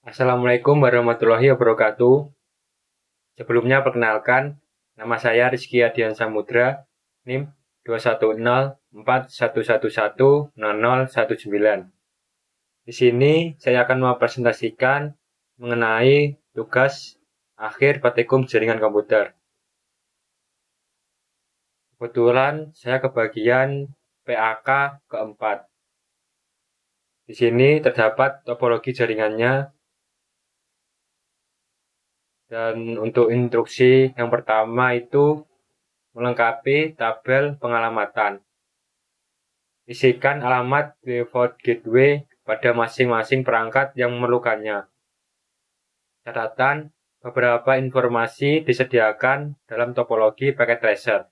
Assalamualaikum warahmatullahi wabarakatuh. Sebelumnya perkenalkan, nama saya Rizky Adian Samudra, NIM 21041110019. Di sini saya akan mempresentasikan mengenai tugas akhir praktikum jaringan komputer. Kebetulan saya kebagian PAK keempat. Di sini terdapat topologi jaringannya. Dan untuk instruksi yang pertama itu melengkapi tabel pengalamatan. Isikan alamat default gateway pada masing-masing perangkat yang memerlukannya. Catatan, beberapa informasi disediakan dalam topologi packet tracer.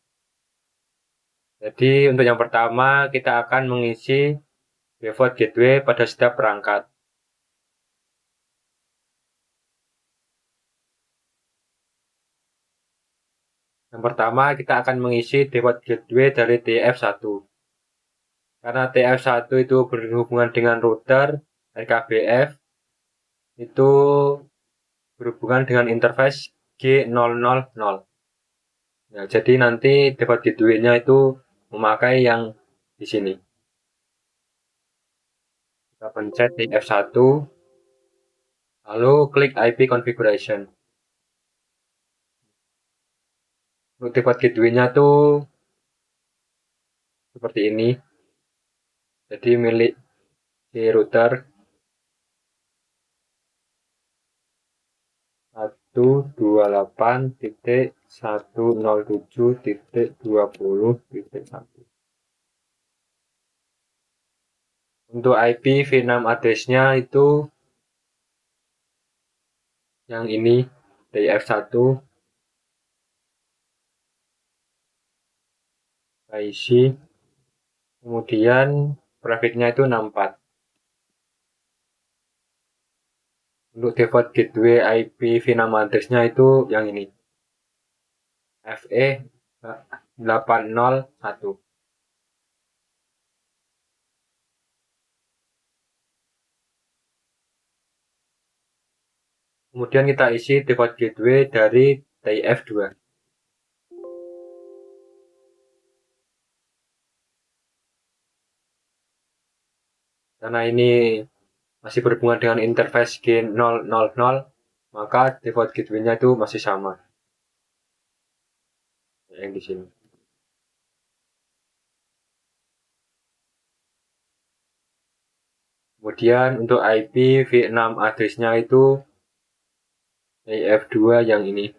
Jadi untuk yang pertama kita akan mengisi default gateway pada setiap perangkat. Yang pertama kita akan mengisi default gateway dari TF1. Karena TF1 itu berhubungan dengan router RKBF, itu berhubungan dengan interface G000. Nah, jadi nanti default gateway-nya itu memakai yang di sini. Kita pencet di F1, lalu klik IP configuration. Untuk default gateway-nya tuh seperti ini. Jadi milik si router 128.107.20.1. Untuk IP v6 address-nya itu yang ini dari F1. Kita isi. Kemudian prefix-nya itu 64. Untuk default gateway IP v6 address-nya itu yang ini. FE801. Kemudian kita isi default gateway dari TIF2. Karena ini masih berhubungan dengan interface G000, maka default gateway-nya itu masih sama. Yang di sini. Kemudian untuk IP v6 address-nya itu TIF2 yang ini.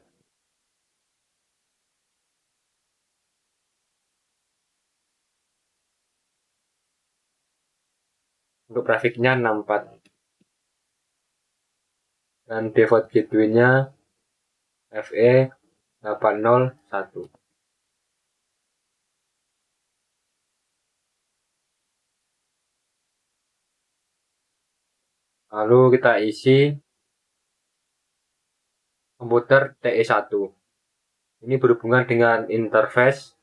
Untuk prefix-nya 64. Dan default gateway-nya FE801. Lalu kita isi komputer TE1. Ini berhubungan dengan interface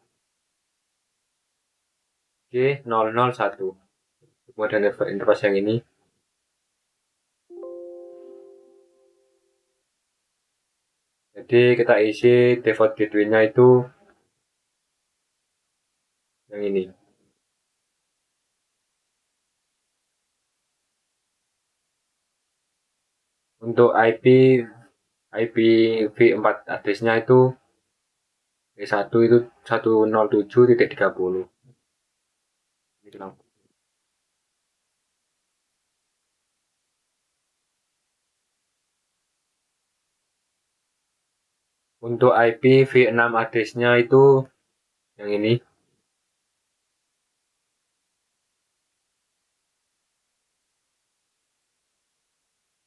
G001. Kemudian interface yang ini. Jadi kita isi default gateway-nya itu yang ini. Untuk IPv4 address-nya itu E1 itu 107.30. Untuk IPv6 address-nya itu yang ini.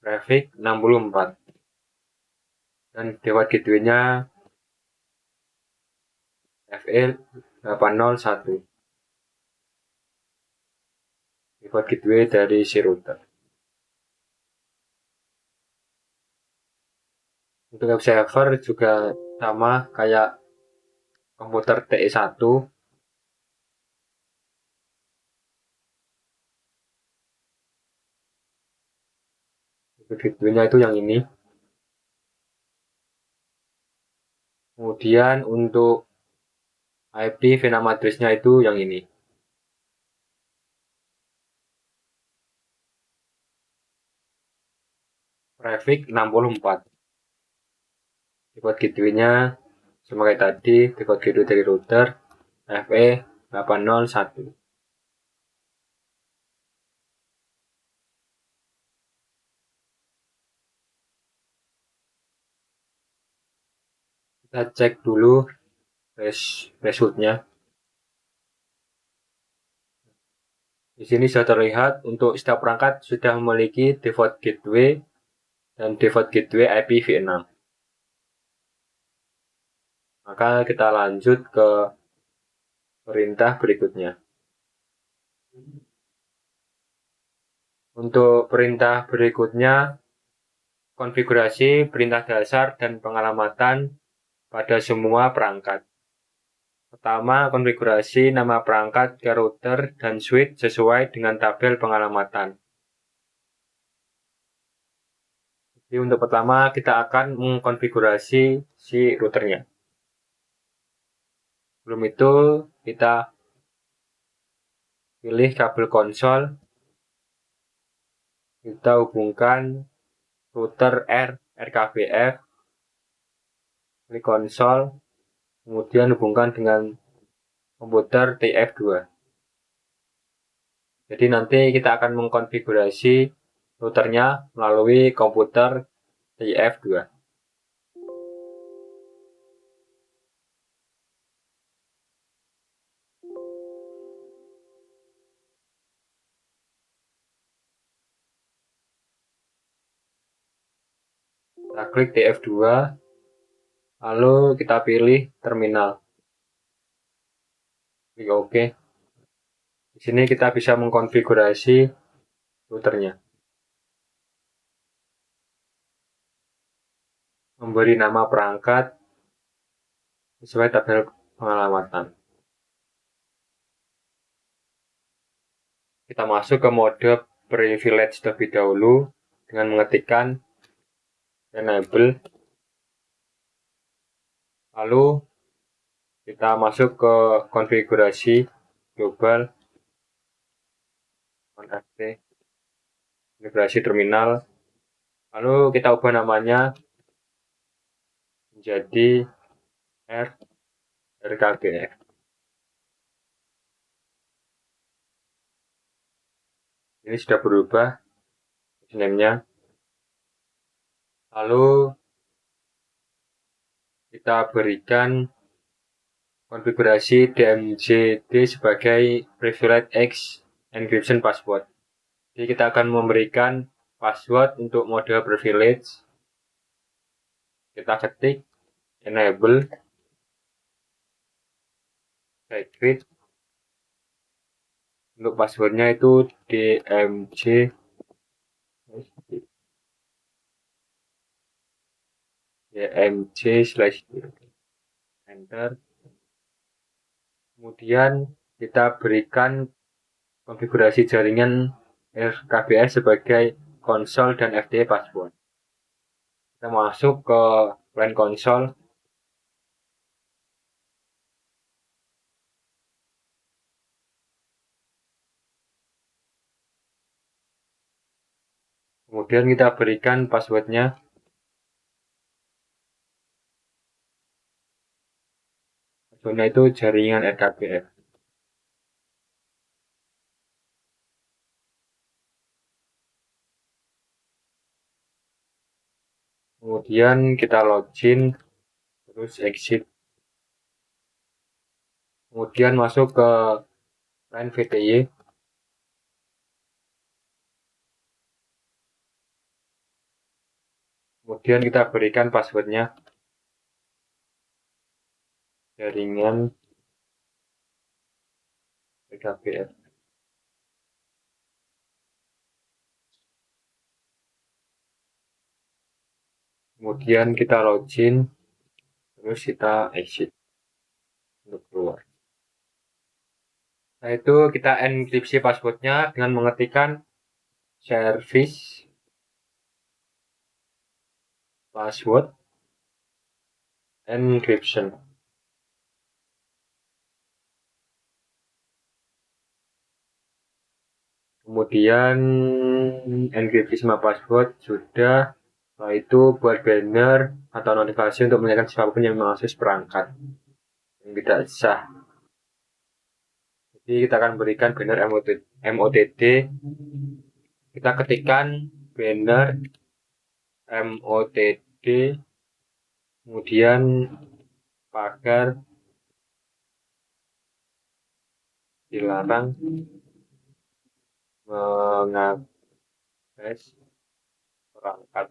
Prefix 64. Dan default gateway-nya FE801. Default gateway dari si router. Untuk web server juga sama kayak komputer TE1. gateway-nya itu yang ini. Kemudian untuk IP VNAM address-nya itu yang ini. Prefix 64. Default gateway-nya sama kayak tadi, default gateway dari router FE 801. Kita cek dulu resultnya. Di sini sudah terlihat untuk setiap perangkat sudah memiliki default gateway dan default gateway IPv6. Maka kita lanjut ke perintah berikutnya. Untuk perintah berikutnya, konfigurasi perintah dasar dan pengalamatan pada semua perangkat. Pertama, konfigurasi nama perangkat ke router dan switch sesuai dengan tabel pengalamatan. Jadi untuk pertama, kita akan mengkonfigurasi si routernya. Sebelum itu, kita pilih kabel konsol. Kita hubungkan router RKBF, pilih konsol, kemudian hubungkan dengan komputer TF2. Jadi nanti kita akan mengkonfigurasi routernya melalui komputer TF2. Kita klik TF2, lalu kita pilih terminal. Klik OK. Di sini kita bisa mengkonfigurasi routernya. Memberi nama perangkat sesuai tabel pengalamatan. Kita masuk ke mode privilege terlebih dahulu dengan mengetikkan enable. Lalu kita masuk ke konfigurasi global, konfigurasi terminal. Lalu kita ubah namanya menjadi RKBF. Ini sudah berubah name-nya. Lalu kita berikan konfigurasi DMZD sebagai Privilege X Encryption Password. Jadi kita akan memberikan password untuk mode privilege. Kita ketik enable secret. Untuk passwordnya itu DMZ enter. Kemudian kita berikan konfigurasi jaringan RKBS sebagai konsol dan FTP password. Kita masuk ke line konsol. Kemudian kita berikan passwordnya. Passwordnya itu jaringan RKBF. Kemudian kita login, terus exit. Kemudian masuk ke line VTY. Kemudian kita berikan passwordnya. Jaringan RKBF. Kemudian kita login, terus kita exit untuk keluar. Setelah itu kita enkripsi passwordnya dengan mengetikkan service password encryption. Kemudian enkripsi sama password sudah. Setelah itu buat banner atau notifikasi untuk mengingatkan siapapun yang mengakses perangkat yang tidak sah. Jadi kita akan berikan banner MOTD. Kita ketikkan banner MOTD, kemudian pagar dilarang mengakses perangkat.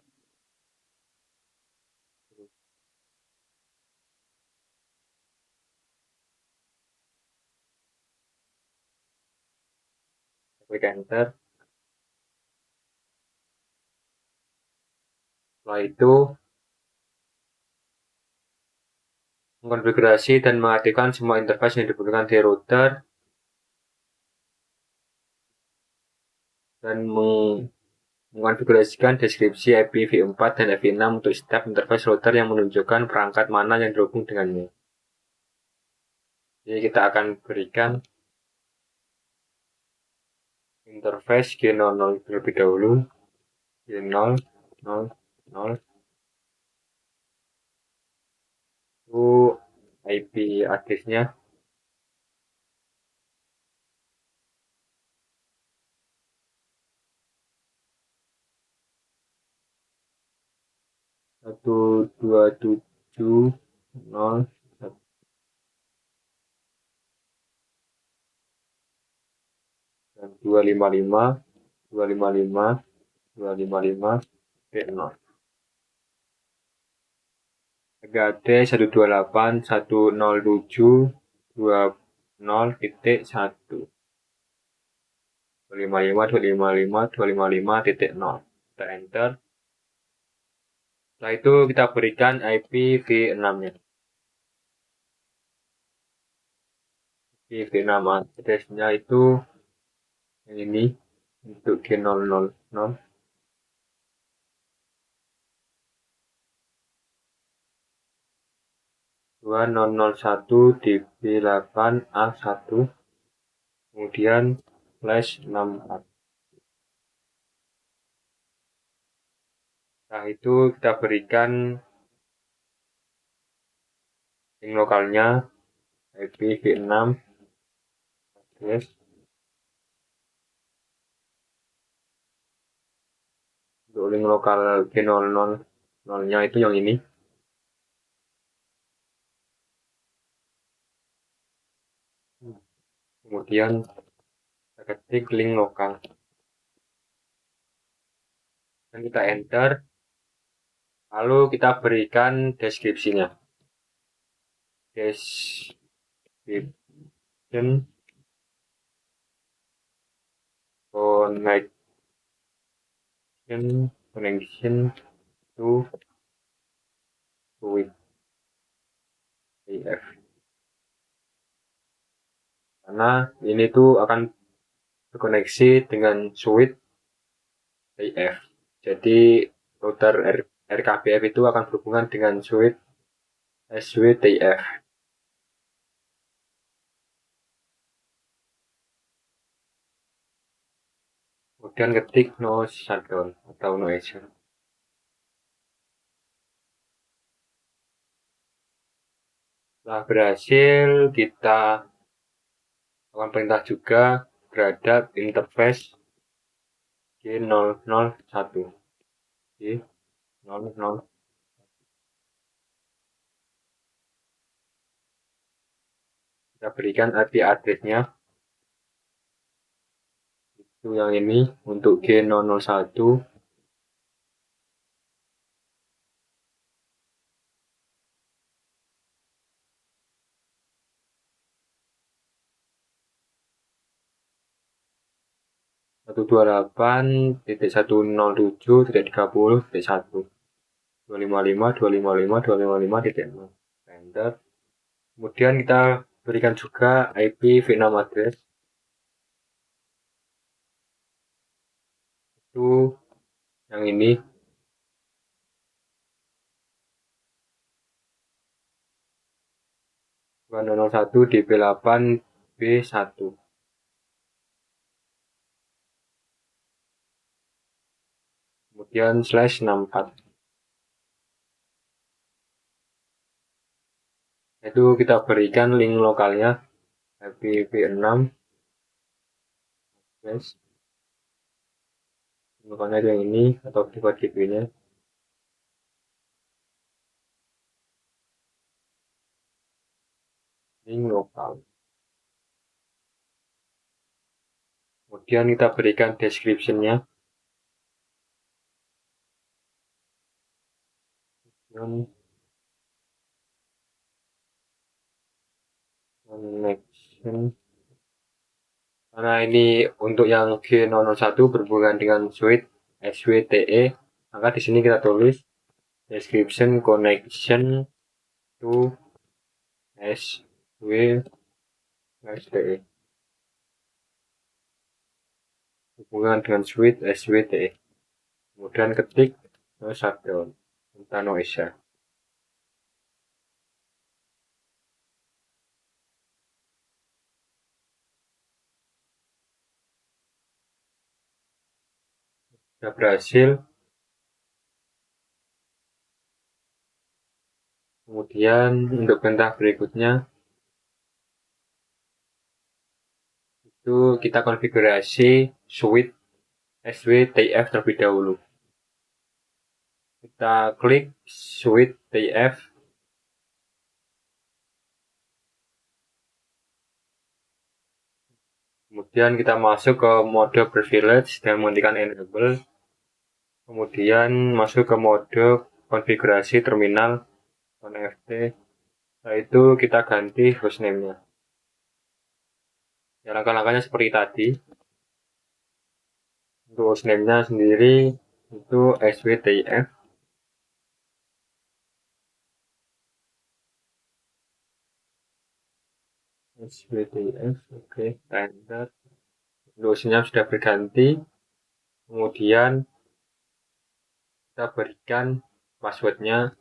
Klik enter. Setelah itu mengkonfigurasi dan mengaktifkan semua interface yang dibutuhkan di router dan mengkonfigurasikan deskripsi IPv4 dan IPv6 untuk setiap interface router yang menunjukkan perangkat mana yang terhubung dengannya. Jadi kita akan berikan interface G00 terlebih dahulu. G000 itu IP address-nya 127.0 dan 255.255.255.0. HT 128.107.20.1 255.255.255.0. Kita enter. Setelah itu kita berikan IPv6-nya. IPv6 address-nya itu yang ini untuk G000 2001 DB8A1 kemudian flash 64. Setelah itu kita berikan link lokalnya IPv6 address untuk link lokal G000-nya itu yang ini. Kemudian kita ketik link lokal dan kita enter. Lalu kita berikan deskripsinya. Description connection to with AF. Karena ini tuh akan berkoneksi dengan switch AF. Jadi router RKBF itu akan berhubungan dengan switch SWTF. Kemudian ketik no shutdown atau no error. Setelah berhasil, kita akan perintah juga terhadap interface G001. G001. Kita berikan IP address-nya. Itu yang ini untuk G001. Satu dua delapan titik 107.30.1 255.255.255.0. Enter. Kemudian kita berikan juga IPv6 address. Itu yang ini 201 DP8 B1. Kemudian /64. Itu kita berikan link lokalnya IPv6. Yes. Lokalnya yang ini atau default gateway-nya. Link lokal. Kemudian kita berikan description-nya. Connection. Karena ini untuk yang G001 berhubungan dengan suite SWTE, maka di sini kita tulis description connection to SWTE. Hubungan dengan suite SWTE. Kemudian ketik shutdown Tano Asia. Sudah berhasil. Kemudian untuk perintah berikutnya itu kita konfigurasi suite SWTF terlebih dahulu. Kita klik suite TF. Kemudian kita masuk ke mode privilege dan menghentikan enable. Kemudian masuk ke mode konfigurasi terminal .ft. Setelah itu kita ganti hostname-nya. Ya, langkah-langkahnya seperti tadi. Untuk hostname-nya sendiri itu SWTF. SWTF, oke, enter. Hostnya sudah berganti. Kemudian kita berikan passwordnya.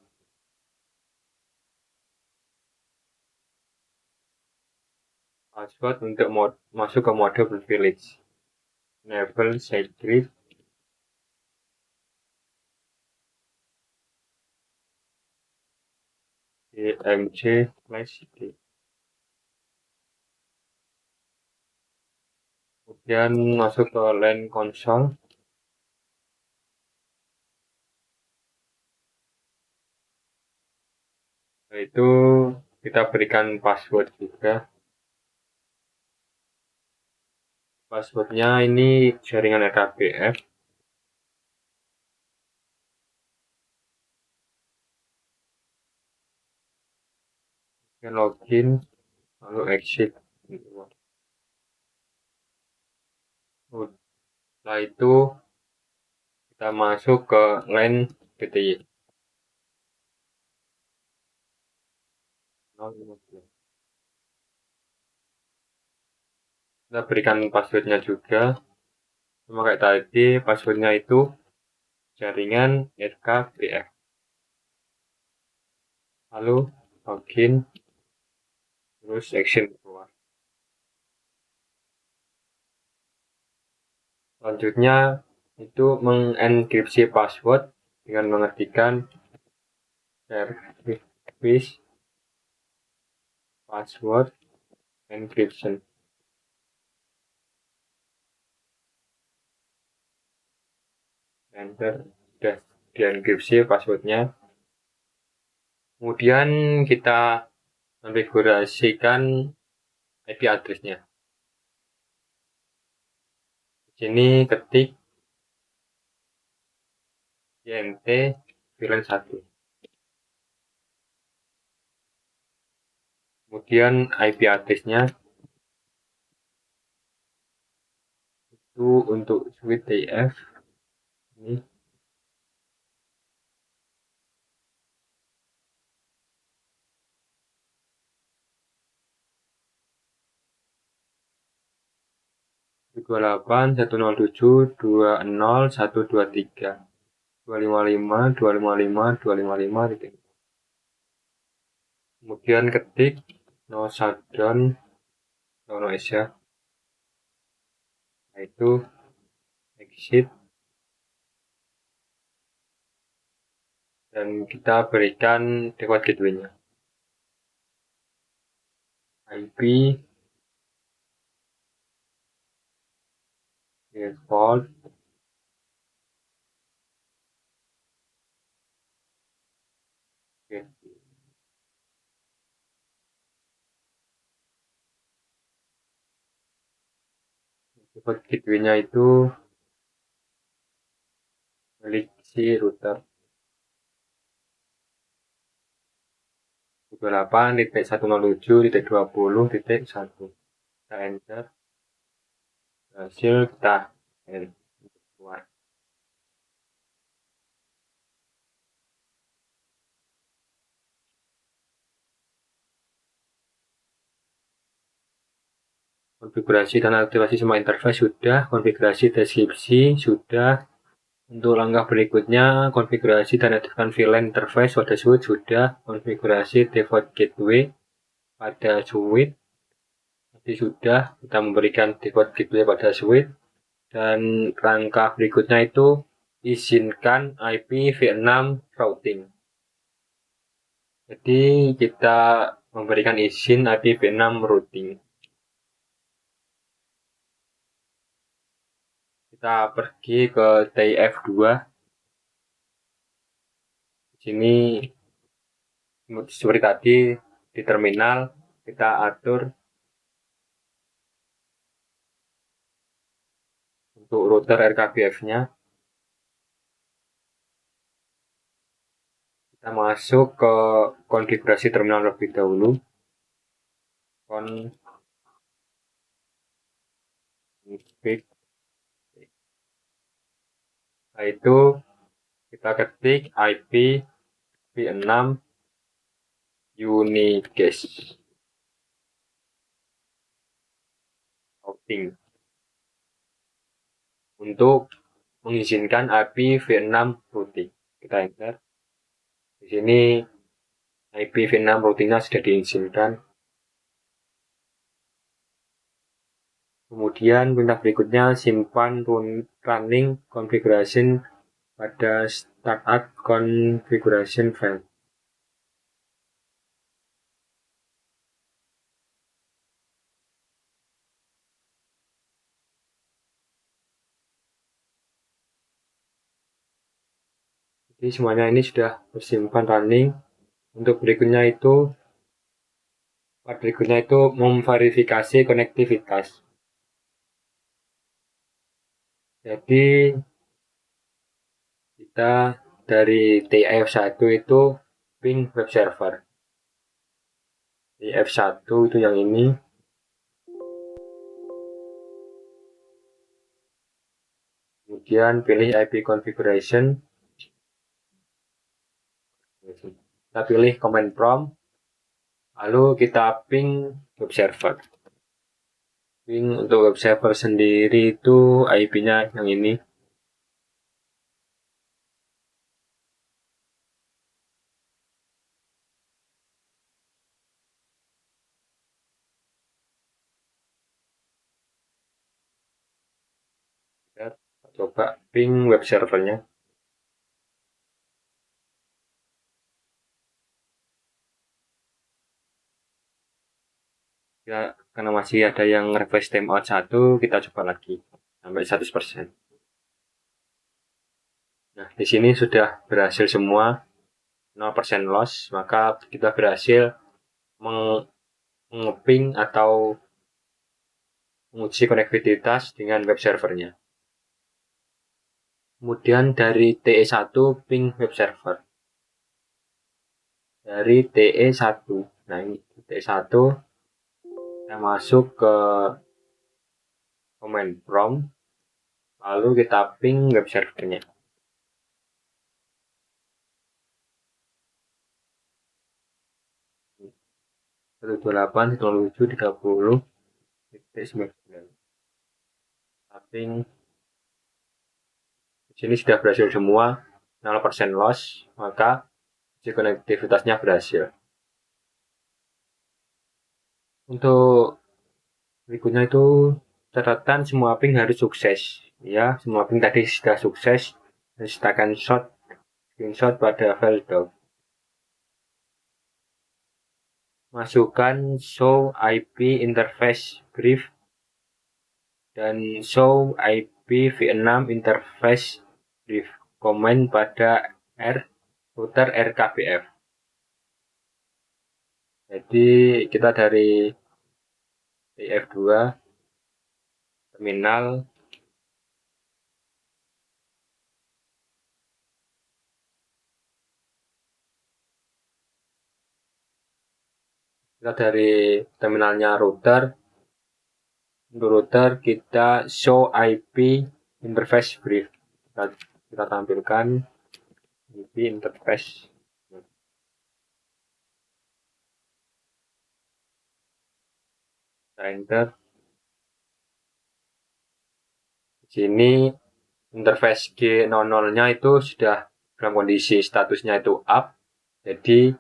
Password untuk masuk ke mode privilege. Enable secret. DMC/D. Kemudian masuk ke LAN console. Setelah itu kita berikan password juga. Passwordnya ini jaringan RKBF. Login lalu exit. Setelah itu kita masuk ke LAN PTY. Kita berikan passwordnya juga. Sama kayak tadi, passwordnya itu jaringan RKBF. Lalu login, terus action keluar. Selanjutnya itu mengenkripsi password dengan mengetikkan service password encryption. Enter, sudah dienkripsi passwordnya. Kemudian kita konfigurasikan IP address-nya. Di sini ketik INT VLAN 1. Kemudian IP address-nya itu untuk suite TF ini. Dua 107.205.123 255 255 255 gitu. Kemudian ketik no shutdown, no noise ya. Nah, itu exit, dan kita berikan default gateway-nya. IP default gateway. Default gateway-nya itu milik si router 28.107.20.1. Kita enter, hasil kita keluar. Konfigurasi dan aktivasi semua interface sudah, konfigurasi deskripsi sudah. Untuk langkah berikutnya, konfigurasi dan aktifkan VLAN interface pada switch sudah, konfigurasi default gateway pada switch tadi sudah, kita memberikan default gateway pada switch, dan langkah berikutnya itu izinkan IPv6 routing. Jadi kita memberikan izin IPv6 routing. Kita pergi ke TIF2. Di sini seperti tadi di terminal kita atur untuk router RKBF-nya. Kita masuk ke konfigurasi terminal terlebih dahulu. Config. Setelah itu kita ketik IPv6 Uniguest routing untuk mengizinkan IPv6 routing. Kita enter. Di sini IPv6 routingnya sudah diizinkan. Kemudian perintah berikutnya simpan running configuration pada startup configuration file. Jadi semuanya ini sudah tersimpan running. Untuk berikutnya itu memverifikasi konektivitas. Jadi kita dari TF1 itu ping web server. TF1 itu yang ini. Kemudian pilih IP configuration. Kita pilih command prompt. Lalu kita ping web server. Ping untuk web server sendiri itu IP-nya yang ini. Kita coba ping web servernya. Ya, karena masih ada yang request timeout 1, kita coba lagi sampai 100%. Nah, di sini sudah berhasil semua, 0% loss, maka kita berhasil mengeping atau menguji konektivitas dengan web servernya. Kemudian dari TE1 ping web server. Dari TE1. Nah, ini TE1 kita masuk ke command prompt, lalu kita ping web servernya. Satu 28.730.9. Ping. Di sini sudah berhasil semua, 0% loss, maka uji konektivitasnya berhasil. Untuk berikutnya itu catatan semua ping harus sukses. Ya, semua ping tadi sudah sukses. Dan sertakan screenshot pada file doc. Masukkan show IP interface brief dan show IP v6 interface brief. Komen pada router RKBF. Jadi kita dari TF2 terminal terminalnya router. Untuk router kita show IP interface brief. Kita tampilkan IP interface. Kita enter. Di sini interface G00-nya itu sudah dalam kondisi statusnya itu up. Jadi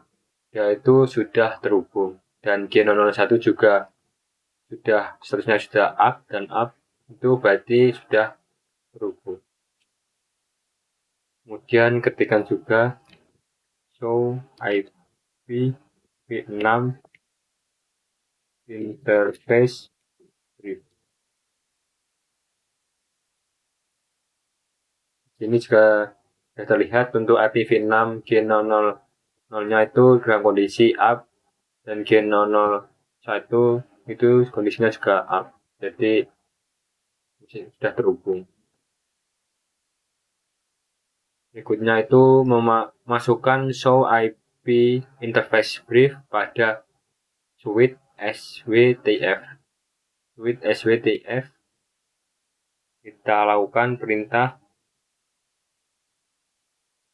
dia itu sudah terhubung. Dan G001 juga sudah statusnya sudah up dan up. Itu berarti sudah terhubung. Kemudian ketikkan juga show IP v6 interface brief. Ini juga sudah terlihat untuk IP v6 G00-nya itu dalam kondisi up dan G001 itu kondisinya juga up. Jadi sudah terhubung. Berikutnya itu memasukkan show IP interface brief pada switch SWTF. Switch SWTF kita lakukan perintah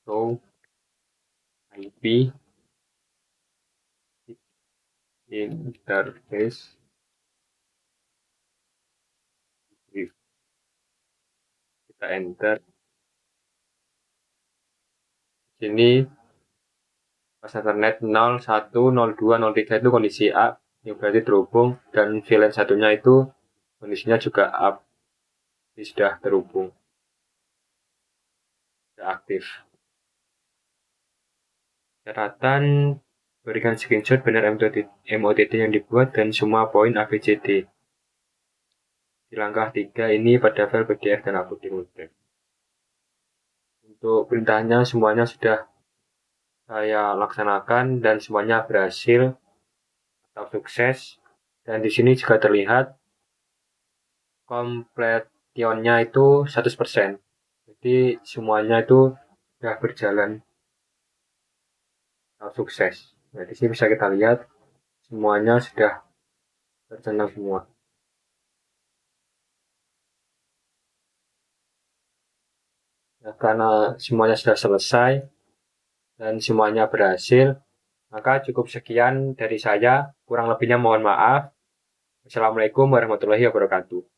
show IP interface brief. Kita enter. Sini pas internet 0, 1, 02, 03 itu kondisi up, yang berarti terhubung, dan VLAN satunya itu kondisinya juga up, jadi sudah terhubung, sudah aktif. Catatan, berikan screenshot benar MOTT yang dibuat dan semua poin ABCD. Di langkah 3 ini pada file PDF dan upload di modem. Untuk perintahnya semuanya sudah saya laksanakan dan semuanya berhasil atau sukses. Dan di sini juga terlihat completionnya itu 100%. Jadi semuanya itu sudah berjalan atau sukses. Nah, di sini bisa kita lihat semuanya sudah tercenang semua. Nah, karena semuanya sudah selesai dan semuanya berhasil, maka cukup sekian dari saya. Kurang lebihnya mohon maaf. Assalamualaikum warahmatullahi wabarakatuh.